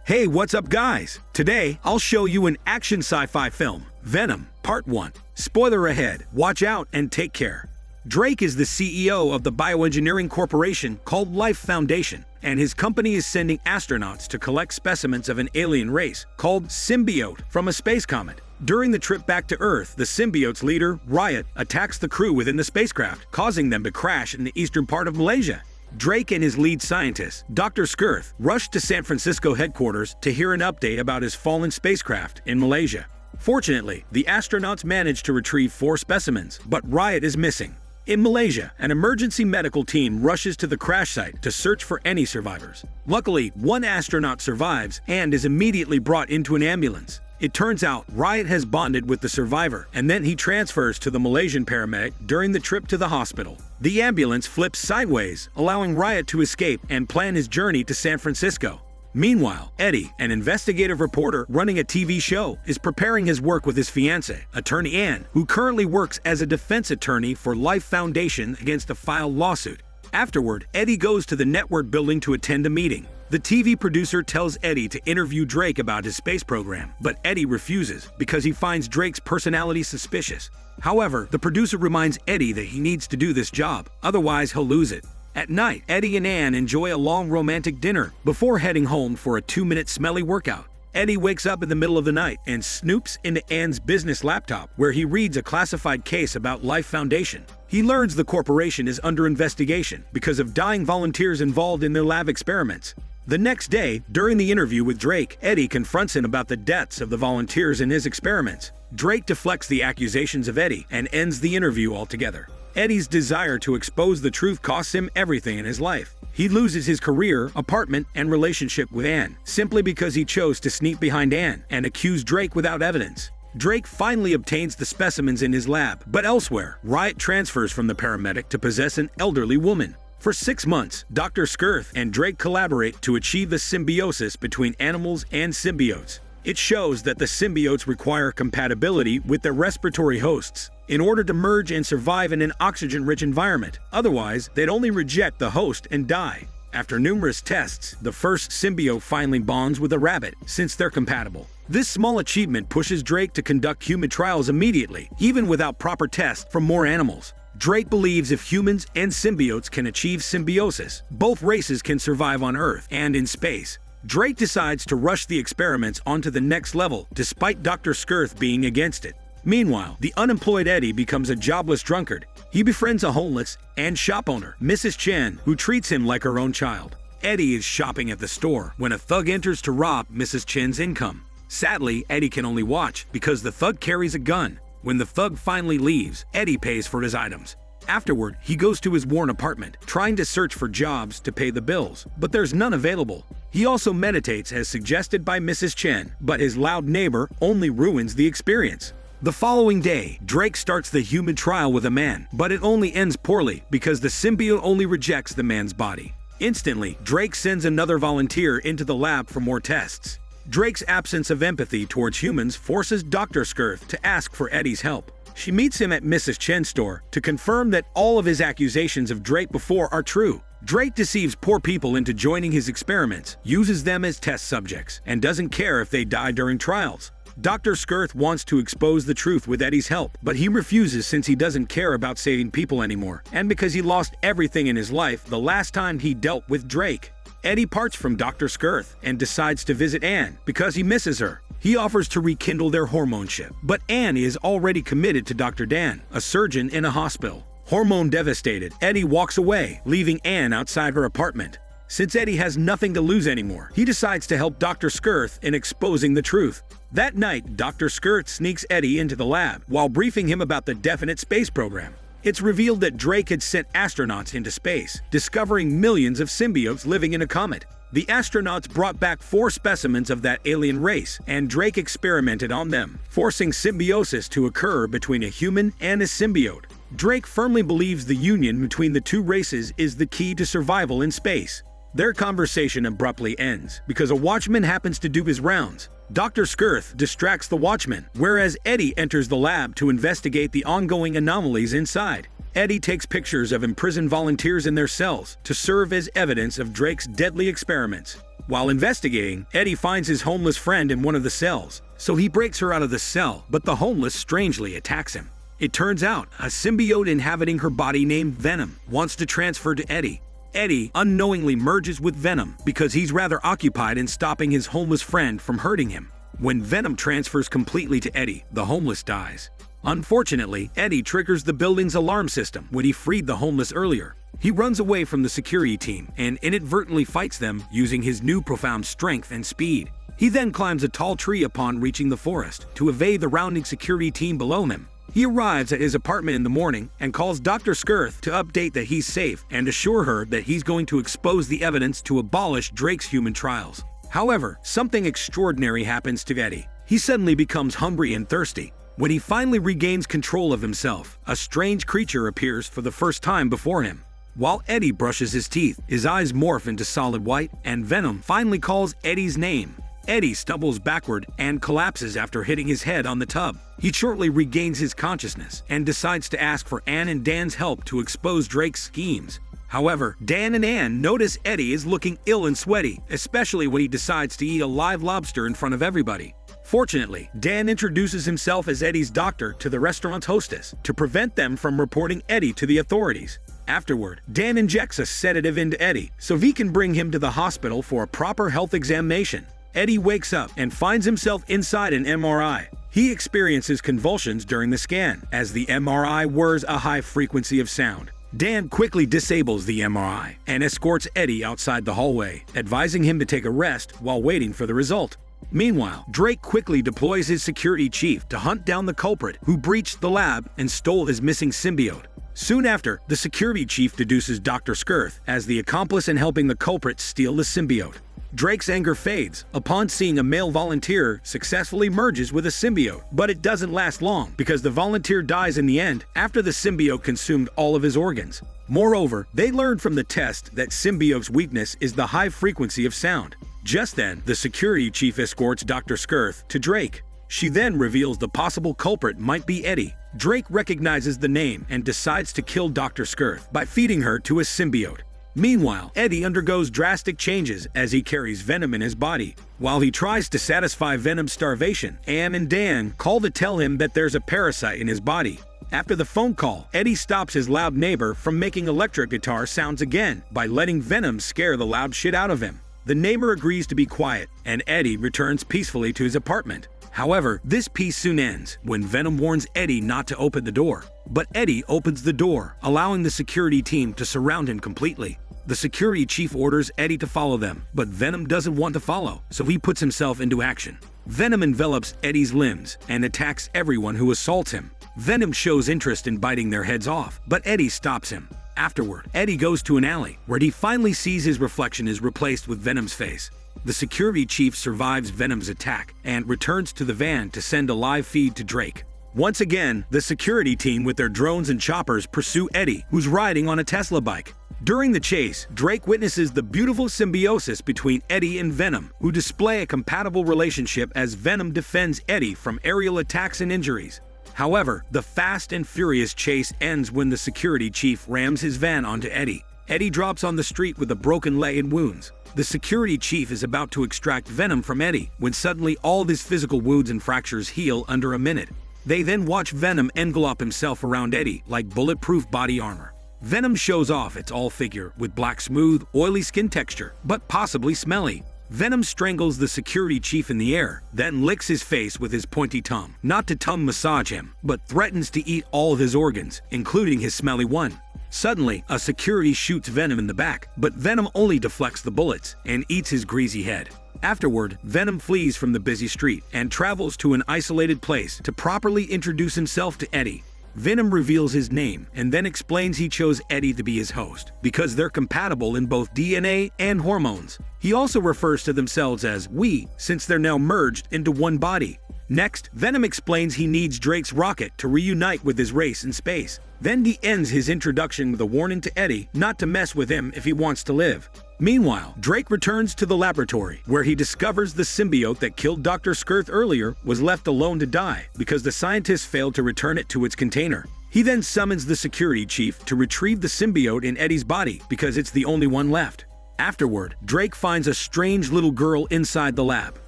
Hey, what's up guys? Today, I'll show you an action sci-fi film, Venom, Part 1. Spoiler ahead, watch out and take care. Drake is the CEO of the bioengineering corporation called Life Foundation, and his company is sending astronauts to collect specimens of an alien race called Symbiote from a space comet. During the trip back to Earth, the Symbiote's leader, Riot, attacks the crew within the spacecraft, causing them to crash in the eastern part of Malaysia. Drake and his lead scientist, Dr. Skirth, rushed to San Francisco headquarters to hear an update about his fallen spacecraft in Malaysia. Fortunately, the astronauts managed to retrieve 4 specimens, but Riot is missing. In Malaysia, an emergency medical team rushes to the crash site to search for any survivors. Luckily, one astronaut survives and is immediately brought into an ambulance. It turns out Riot has bonded with the survivor, and then he transfers to the Malaysian paramedic during the trip to the hospital. The ambulance flips sideways, allowing Riot to escape and plan his journey to San Francisco. Meanwhile, Eddie, an investigative reporter running a TV show, is preparing his work with his fiancée, attorney Anne, who currently works as a defense attorney for Life Foundation against a filed lawsuit. Afterward, Eddie goes to the network building to attend a meeting. The TV producer tells Eddie to interview Drake about his space program, but Eddie refuses because he finds Drake's personality suspicious. However, the producer reminds Eddie that he needs to do this job, otherwise he'll lose it. At night, Eddie and Anne enjoy a long romantic dinner before heading home for a 2-minute smelly workout. Eddie wakes up in the middle of the night and snoops into Anne's business laptop, where he reads a classified case about Life Foundation. He learns the corporation is under investigation because of dying volunteers involved in their lab experiments. The next day, during the interview with Drake, Eddie confronts him about the deaths of the volunteers in his experiments. Drake deflects the accusations of Eddie and ends the interview altogether. Eddie's desire to expose the truth costs him everything in his life. He loses his career, apartment, and relationship with Anne, simply because he chose to sneak behind Anne and accuse Drake without evidence. Drake finally obtains the specimens in his lab, but elsewhere, Riot transfers from the paramedic to possess an elderly woman. For 6 months, Dr. Skirth and Drake collaborate to achieve the symbiosis between animals and symbiotes. It shows that the symbiotes require compatibility with their respiratory hosts in order to merge and survive in an oxygen-rich environment. Otherwise, they'd only reject the host and die. After numerous tests, the first symbiote finally bonds with a rabbit, since they're compatible. This small achievement pushes Drake to conduct human trials immediately, even without proper tests from more animals. Drake believes if humans and symbiotes can achieve symbiosis, both races can survive on Earth and in space. Drake decides to rush the experiments onto the next level, despite Dr. Skirth being against it. Meanwhile, the unemployed Eddie becomes a jobless drunkard. He befriends a homeless and shop owner, Mrs. Chen, who treats him like her own child. Eddie is shopping at the store when a thug enters to rob Mrs. Chen's income. Sadly, Eddie can only watch because the thug carries a gun. When the thug finally leaves, Eddie pays for his items. Afterward, he goes to his worn apartment, trying to search for jobs to pay the bills, but there's none available. He also meditates as suggested by Mrs. Chen, but his loud neighbor only ruins the experience. The following day, Drake starts the human trial with a man, but it only ends poorly because the symbiote only rejects the man's body. Instantly, Drake sends another volunteer into the lab for more tests. Drake's absence of empathy towards humans forces Dr. Skirth to ask for Eddie's help. She meets him at Mrs. Chen's store to confirm that all of his accusations of Drake before are true. Drake deceives poor people into joining his experiments, uses them as test subjects, and doesn't care if they die during trials. Dr. Skirth wants to expose the truth with Eddie's help, but he refuses since he doesn't care about saving people anymore, and because he lost everything in his life the last time he dealt with Drake. Eddie parts from Dr. Skirth and decides to visit Anne because he misses her. He offers to rekindle their hormoneship, but Anne is already committed to Dr. Dan, a surgeon in a hospital. Hormone devastated, Eddie walks away, leaving Anne outside her apartment. Since Eddie has nothing to lose anymore, he decides to help Dr. Skirth in exposing the truth. That night, Dr. Skirth sneaks Eddie into the lab while briefing him about the definite space program. It's revealed that Drake had sent astronauts into space, discovering millions of symbiotes living in a comet. The astronauts brought back 4 specimens of that alien race, and Drake experimented on them, forcing symbiosis to occur between a human and a symbiote. Drake firmly believes the union between the two races is the key to survival in space. Their conversation abruptly ends because a watchman happens to do his rounds. Dr. Skirth distracts the watchman, whereas Eddie enters the lab to investigate the ongoing anomalies inside. Eddie takes pictures of imprisoned volunteers in their cells to serve as evidence of Drake's deadly experiments. While investigating, Eddie finds his homeless friend in one of the cells, so he breaks her out of the cell, but the homeless strangely attacks him. It turns out a symbiote inhabiting her body named Venom wants to transfer to Eddie. Eddie unknowingly merges with Venom because he's rather occupied in stopping his homeless friend from hurting him. When Venom transfers completely to Eddie, the homeless dies. Unfortunately, Eddie triggers the building's alarm system when he freed the homeless earlier. He runs away from the security team and inadvertently fights them using his new profound strength and speed. He then climbs a tall tree upon reaching the forest to evade the rounding security team below him. He arrives at his apartment in the morning and calls Dr. Skirth to update that he's safe and assure her that he's going to expose the evidence to abolish Drake's human trials. However, something extraordinary happens to Eddie. He suddenly becomes hungry and thirsty. When he finally regains control of himself, a strange creature appears for the first time before him. While Eddie brushes his teeth, his eyes morph into solid white, and Venom finally calls Eddie's name. Eddie stumbles backward and collapses after hitting his head on the tub. He shortly regains his consciousness and decides to ask for Ann and Dan's help to expose Drake's schemes. However, Dan and Ann notice Eddie is looking ill and sweaty, especially when he decides to eat a live lobster in front of everybody. Fortunately, Dan introduces himself as Eddie's doctor to the restaurant's hostess to prevent them from reporting Eddie to the authorities. Afterward, Dan injects a sedative into Eddie so he can bring him to the hospital for a proper health examination. Eddie wakes up and finds himself inside an MRI. He experiences convulsions during the scan, as the MRI whirs a high frequency of sound. Dan quickly disables the MRI and escorts Eddie outside the hallway, advising him to take a rest while waiting for the result. Meanwhile, Drake quickly deploys his security chief to hunt down the culprit who breached the lab and stole his missing symbiote. Soon after, the security chief deduces Dr. Skirth as the accomplice in helping the culprit steal the symbiote. Drake's anger fades upon seeing a male volunteer successfully merges with a symbiote, but it doesn't last long because the volunteer dies in the end after the symbiote consumed all of his organs. Moreover, they learned from the test that symbiote's weakness is the high frequency of sound. Just then, the security chief escorts Dr. Skirth to Drake. She then reveals the possible culprit might be Eddie. Drake recognizes the name and decides to kill Dr. Skirth by feeding her to his symbiote. Meanwhile, Eddie undergoes drastic changes as he carries Venom in his body. While he tries to satisfy Venom's starvation, Ann and Dan call to tell him that there's a parasite in his body. After the phone call, Eddie stops his loud neighbor from making electric guitar sounds again by letting Venom scare the loud shit out of him. The neighbor agrees to be quiet, and Eddie returns peacefully to his apartment. However, this peace soon ends when Venom warns Eddie not to open the door. But Eddie opens the door, allowing the security team to surround him completely. The security chief orders Eddie to follow them, but Venom doesn't want to follow, so he puts himself into action. Venom envelops Eddie's limbs and attacks everyone who assaults him. Venom shows interest in biting their heads off, but Eddie stops him. Afterward, Eddie goes to an alley, where he finally sees his reflection is replaced with Venom's face. The security chief survives Venom's attack and returns to the van to send a live feed to Drake. Once again, the security team with their drones and choppers pursue Eddie, who's riding on a Tesla bike. During the chase, Drake witnesses the beautiful symbiosis between Eddie and Venom, who display a compatible relationship as Venom defends Eddie from aerial attacks and injuries. However, the fast and furious chase ends when the security chief rams his van onto Eddie. Eddie drops on the street with a broken leg and wounds. The security chief is about to extract Venom from Eddie when suddenly all his physical wounds and fractures heal under a minute. They then watch Venom envelop himself around Eddie like bulletproof body armor. Venom shows off its all figure with black smooth, oily skin texture, but possibly smelly. Venom strangles the security chief in the air, then licks his face with his pointy tongue, not to tongue massage him, but threatens to eat all of his organs, including his smelly one. Suddenly, a security shoots Venom in the back, but Venom only deflects the bullets and eats his greasy head. Afterward, Venom flees from the busy street and travels to an isolated place to properly introduce himself to Eddie. Venom reveals his name and then explains he chose Eddie to be his host because they're compatible in both DNA and hormones. He also refers to themselves as "we" since they're now merged into one body. Next, Venom explains he needs Drake's rocket to reunite with his race in space. Then he ends his introduction with a warning to Eddie not to mess with him if he wants to live. Meanwhile, Drake returns to the laboratory, where he discovers the symbiote that killed Dr. Skirth earlier was left alone to die because the scientists failed to return it to its container. He then summons the security chief to retrieve the symbiote in Eddie's body because it's the only one left. Afterward, Drake finds a strange little girl inside the lab.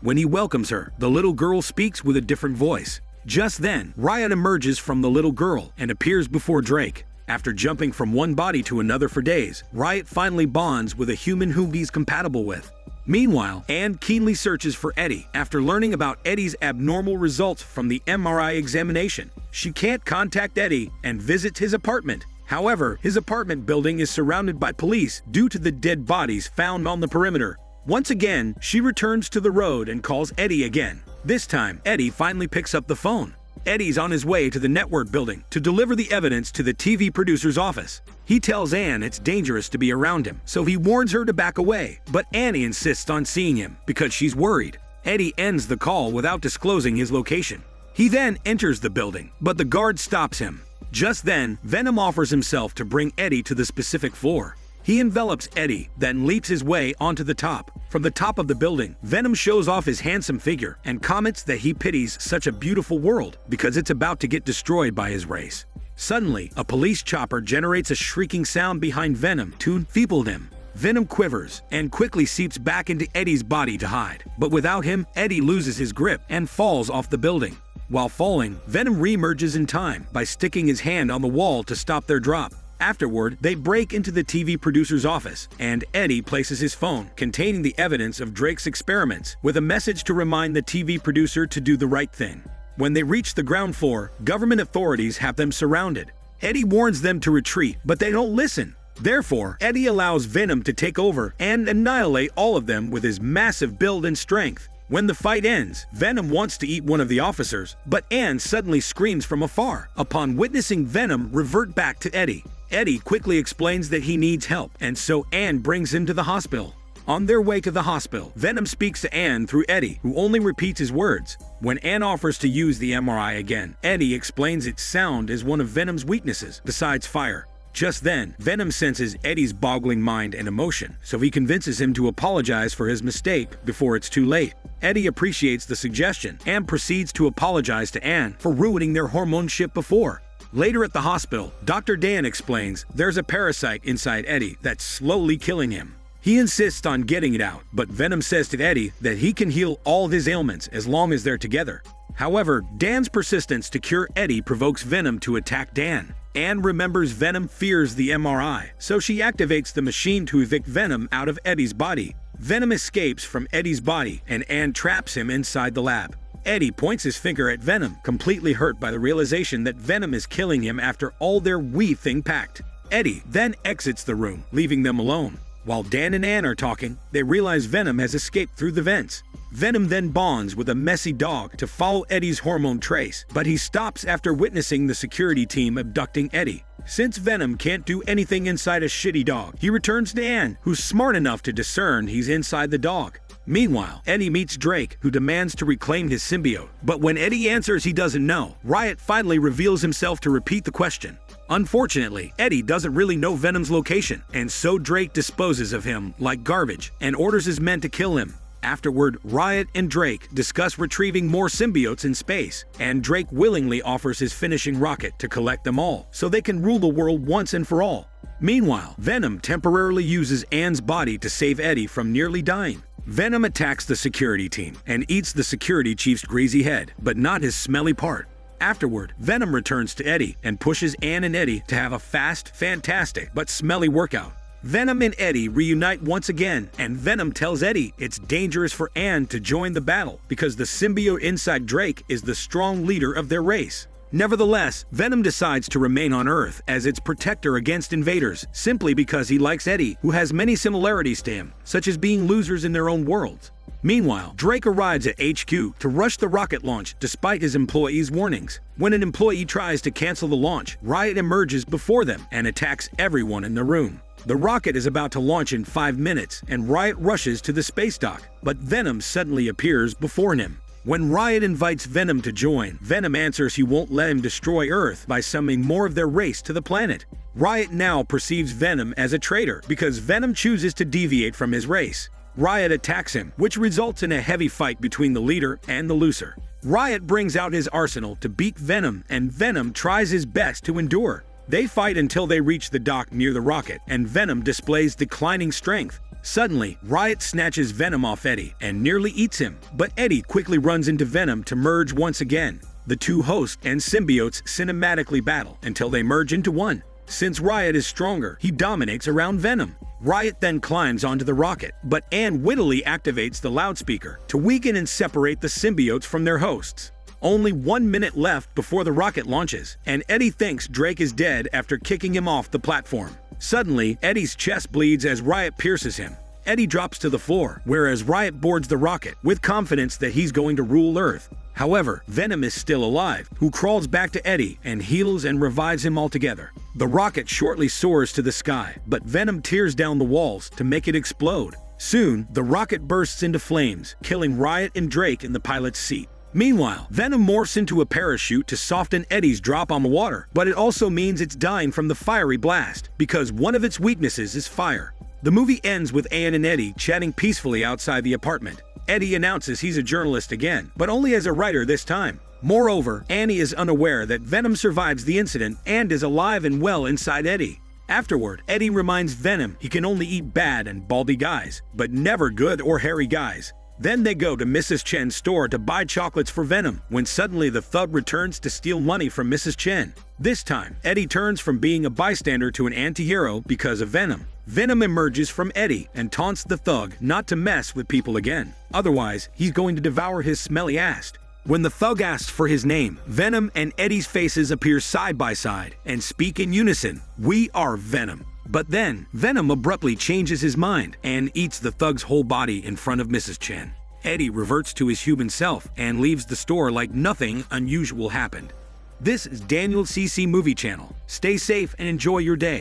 When he welcomes her, the little girl speaks with a different voice. Just then, Riot emerges from the little girl and appears before Drake. After jumping from one body to another for days, Riot finally bonds with a human whom he's compatible with. Meanwhile, Anne keenly searches for Eddie after learning about Eddie's abnormal results from the MRI examination. She can't contact Eddie and visits his apartment. However, his apartment building is surrounded by police due to the dead bodies found on the perimeter. Once again, she returns to the road and calls Eddie again. This time, Eddie finally picks up the phone. Eddie's on his way to the network building to deliver the evidence to the TV producer's office. He tells Anne it's dangerous to be around him, so he warns her to back away, but Annie insists on seeing him because she's worried. Eddie ends the call without disclosing his location. He then enters the building, but the guard stops him. Just then, Venom offers himself to bring Eddie to the specific floor. He envelops Eddie, then leaps his way onto the top. From the top of the building, Venom shows off his handsome figure and comments that he pities such a beautiful world because it's about to get destroyed by his race. Suddenly, a police chopper generates a shrieking sound behind Venom to enfeeble him. Venom quivers and quickly seeps back into Eddie's body to hide. But without him, Eddie loses his grip and falls off the building. While falling, Venom re-emerges in time by sticking his hand on the wall to stop their drop. Afterward, they break into the TV producer's office, and Eddie places his phone, containing the evidence of Drake's experiments, with a message to remind the TV producer to do the right thing. When they reach the ground floor, government authorities have them surrounded. Eddie warns them to retreat, but they don't listen. Therefore, Eddie allows Venom to take over and annihilate all of them with his massive build and strength. When the fight ends, Venom wants to eat one of the officers, but Anne suddenly screams from afar. Upon witnessing Venom revert back to Eddie, Eddie quickly explains that he needs help, and so Anne brings him to the hospital. On their way to the hospital, Venom speaks to Anne through Eddie, who only repeats his words. When Anne offers to use the MRI again, Eddie explains its sound is one of Venom's weaknesses, besides fire. Just then, Venom senses Eddie's boggling mind and emotion, so he convinces him to apologize for his mistake before it's too late. Eddie appreciates the suggestion and proceeds to apologize to Anne for ruining their hormone ship before. Later at the hospital, Dr. Dan explains there's a parasite inside Eddie that's slowly killing him. He insists on getting it out, but Venom says to Eddie that he can heal all of his ailments as long as they're together. However, Dan's persistence to cure Eddie provokes Venom to attack Dan. Anne remembers Venom fears the MRI, so she activates the machine to evict Venom out of Eddie's body. Venom escapes from Eddie's body, and Anne traps him inside the lab. Eddie points his finger at Venom, completely hurt by the realization that Venom is killing him after all their wee thing packed. Eddie then exits the room, leaving them alone. While Dan and Anne are talking, they realize Venom has escaped through the vents. Venom then bonds with a messy dog to follow Eddie's hormone trace, but he stops after witnessing the security team abducting Eddie. Since Venom can't do anything inside a shitty dog, he returns to Anne, who's smart enough to discern he's inside the dog. Meanwhile, Eddie meets Drake, who demands to reclaim his symbiote. But when Eddie answers he doesn't know, Riot finally reveals himself to repeat the question. Unfortunately, Eddie doesn't really know Venom's location, and so Drake disposes of him like garbage and orders his men to kill him. Afterward, Riot and Drake discuss retrieving more symbiotes in space, and Drake willingly offers his finishing rocket to collect them all, so they can rule the world once and for all. Meanwhile, Venom temporarily uses Anne's body to save Eddie from nearly dying. Venom attacks the security team and eats the security chief's greasy head, but not his smelly part. Afterward, Venom returns to Eddie and pushes Anne and Eddie to have a fast, fantastic, but smelly workout. Venom and Eddie reunite once again, and Venom tells Eddie it's dangerous for Anne to join the battle because the symbiote inside Drake is the strong leader of their race. Nevertheless, Venom decides to remain on Earth as its protector against invaders, simply because he likes Eddie, who has many similarities to him, such as being losers in their own worlds. Meanwhile, Drake arrives at HQ to rush the rocket launch despite his employees' warnings. When an employee tries to cancel the launch, Riot emerges before them and attacks everyone in the room. The rocket is about to launch in 5 minutes, and Riot rushes to the space dock, but Venom suddenly appears before him. When Riot invites Venom to join, Venom answers he won't let him destroy Earth by summoning more of their race to the planet. Riot now perceives Venom as a traitor because Venom chooses to deviate from his race. Riot attacks him, which results in a heavy fight between the leader and the loser. Riot brings out his arsenal to beat Venom, and Venom tries his best to endure. They fight until they reach the dock near the rocket, and Venom displays declining strength. Suddenly, Riot snatches Venom off Eddie and nearly eats him, but Eddie quickly runs into Venom to merge once again. The two hosts and symbiotes cinematically battle until they merge into one. Since Riot is stronger, he dominates around Venom. Riot then climbs onto the rocket, but Anne wittily activates the loudspeaker to weaken and separate the symbiotes from their hosts. Only 1 minute left before the rocket launches, and Eddie thinks Drake is dead after kicking him off the platform. Suddenly, Eddie's chest bleeds as Riot pierces him. Eddie drops to the floor, whereas Riot boards the rocket with confidence that he's going to rule Earth. However, Venom is still alive, who crawls back to Eddie and heals and revives him altogether. The rocket shortly soars to the sky, but Venom tears down the walls to make it explode. Soon, the rocket bursts into flames, killing Riot and Drake in the pilot's seat. Meanwhile, Venom morphs into a parachute to soften Eddie's drop on the water, but it also means it's dying from the fiery blast, because one of its weaknesses is fire. The movie ends with Anne and Eddie chatting peacefully outside the apartment. Eddie announces he's a journalist again, but only as a writer this time. Moreover, Annie is unaware that Venom survives the incident and is alive and well inside Eddie. Afterward, Eddie reminds Venom he can only eat bad and baldy guys, but never good or hairy guys. Then they go to Mrs. Chen's store to buy chocolates for Venom, when suddenly the thug returns to steal money from Mrs. Chen. This time, Eddie turns from being a bystander to an anti-hero because of Venom. Venom emerges from Eddie and taunts the thug not to mess with people again. Otherwise, he's going to devour his smelly ass. When the thug asks for his name, Venom and Eddie's faces appear side by side and speak in unison, "We are Venom." But then, Venom abruptly changes his mind and eats the thug's whole body in front of Mrs. Chen. Eddie reverts to his human self and leaves the store like nothing unusual happened. This is Daniel CC Movie Channel. Stay safe and enjoy your day.